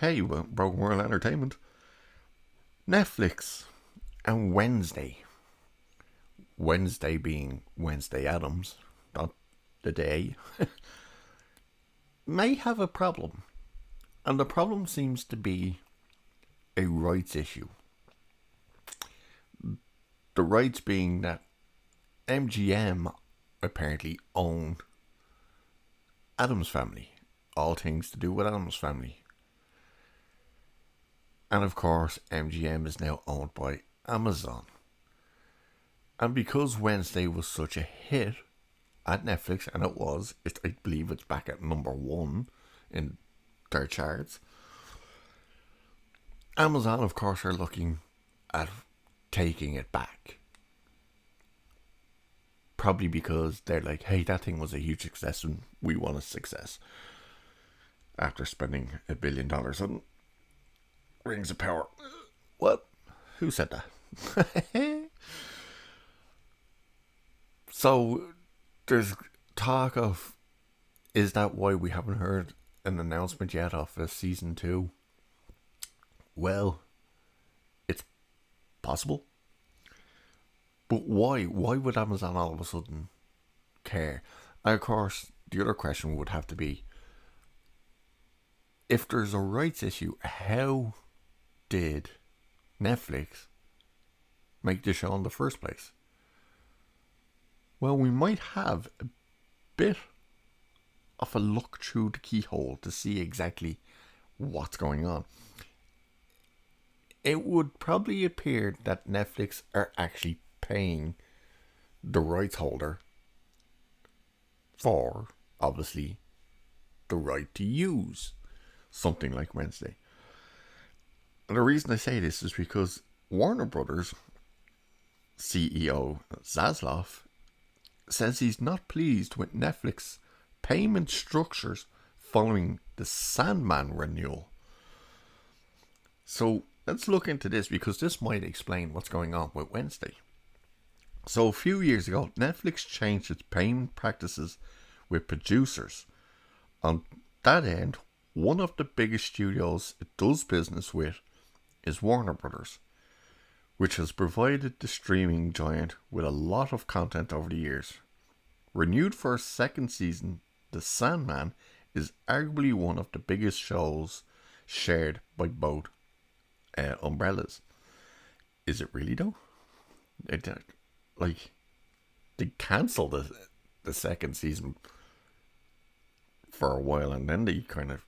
Hey, Broken World Entertainment. Netflix and Wednesday. Wednesday being Wednesday Adams, not the day, may have a problem. And the problem seems to be a rights issue. The rights being that MGM apparently own Adams Family. All things to do with Adams Family. And of course, MGM is now owned by Amazon. And because Wednesday was such a hit at Netflix, and I believe it's back at number one in their charts, Amazon, of course, are looking at taking it back. Probably because they're like, hey, that thing was a huge success and we want a success. After spending $1 billion on Rings of Power. What? Who said that? So there's talk of, is that why we haven't heard an announcement yet of a season 2? Well, it's possible. But why? Why would Amazon all of a sudden care? And of course, the other question would have to be, if there's a rights issue, how did Netflix make the show in the first place? Well, we might have a bit of a look through the keyhole to see exactly what's going on. It would probably appear that Netflix are actually paying the rights holder for, obviously, the right to use something like Wednesday. And the reason I say this is because Warner Brothers CEO Zaslav says he's not pleased with Netflix payment structures following the Sandman renewal. So let's look into this because this might explain what's going on with Wednesday. So a few years ago, Netflix changed its payment practices with producers. On that end, one of the biggest studios it does business with is Warner Brothers, which has provided the streaming giant with a lot of content over the years. Renewed for a second season, The Sandman is arguably one of the biggest shows shared by both umbrellas. Is it really though? Like, they cancelled the second season for a while and then they kind of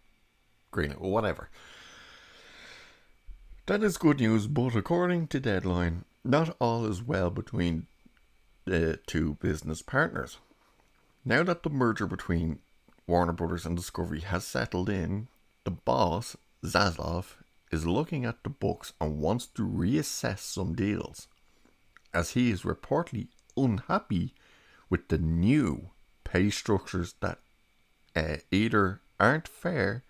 green it, whatever. That is good news, but according to Deadline, not all is well between the two business partners. Now that the merger between Warner Brothers and Discovery has settled in, the boss, Zaslav, is looking at the books and wants to reassess some deals, as he is reportedly unhappy with the new pay structures that either aren't fair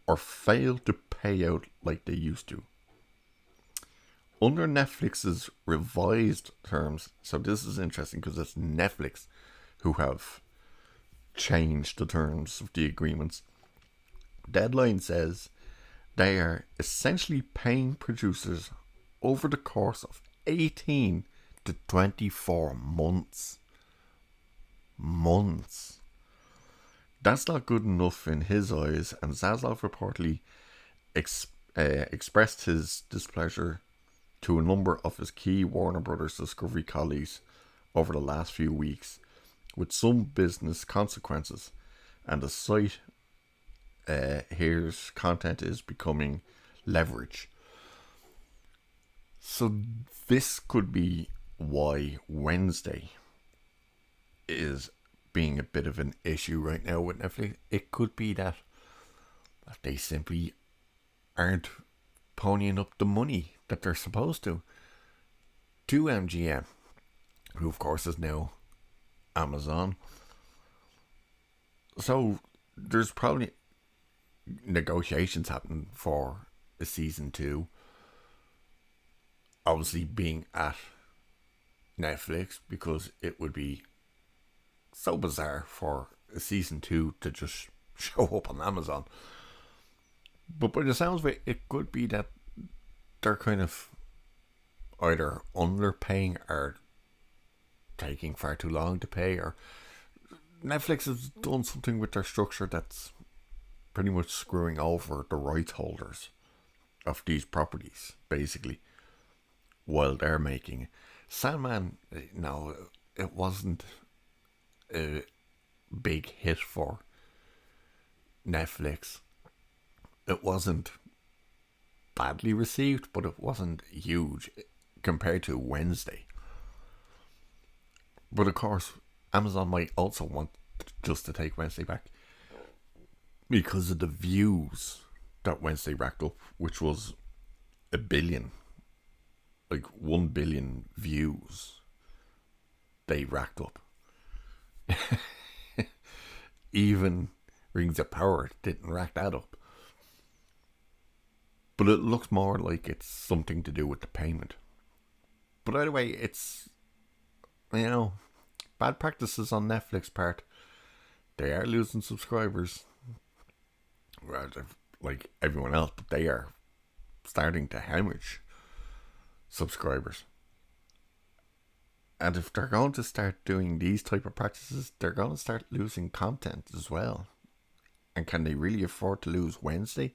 or fail to pay out like they used to. Under Netflix's revised terms, so this is interesting because it's Netflix who have changed the terms of the agreements. Deadline says they are essentially paying producers over the course of 18 to 24 months. Months. That's not good enough in his eyes, and Zaslav reportedly expressed his displeasure to a number of his key Warner Brothers Discovery colleagues over the last few weeks, with some business consequences, and the site here's content is becoming leverage. So this could be why Wednesday is being a bit of an issue right now with Netflix. It could be that they simply aren't ponying up the money that they're supposed to MGM, who of course is now Amazon. So there's probably negotiations happening for a season 2, obviously being at Netflix, because it would be so bizarre for a season 2 to just show up on Amazon. But by the sounds of it, it could be that they're kind of either underpaying or taking far too long to pay, or Netflix has done something with their structure that's pretty much screwing over the rights holders of these properties, basically, while they're making. Sandman, no, it wasn't a big hit for Netflix. It wasn't badly received, but it wasn't huge compared to Wednesday. But of course, Amazon might also want just to take Wednesday back because of the views that Wednesday racked up, which was a billion, like 1 billion views they racked up. Even Rings of Power didn't rack that up. But it looks more like it's something to do with the payment. But either way, it's, bad practices on Netflix part. They are losing subscribers. Like everyone else, but they are starting to hemorrhage subscribers. And if they're going to start doing these type of practices, they're going to start losing content as well. And can they really afford to lose Wednesday?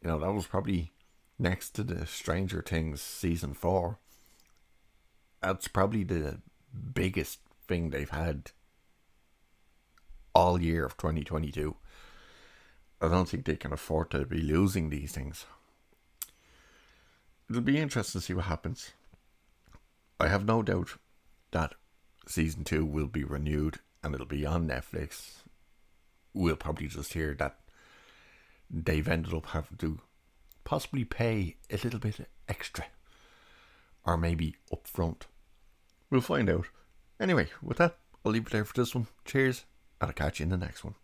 That was probably next to the Stranger Things season 4. That's probably the biggest thing they've had all year of 2022. I don't think they can afford to be losing these things. It'll be interesting to see what happens. I have no doubt that season 2 will be renewed and it'll be on Netflix. We'll probably just hear that they've ended up having to possibly pay a little bit extra, or maybe upfront. We'll find out. Anyway, with that, I'll leave it there for this one. Cheers, and I'll catch you in the next one.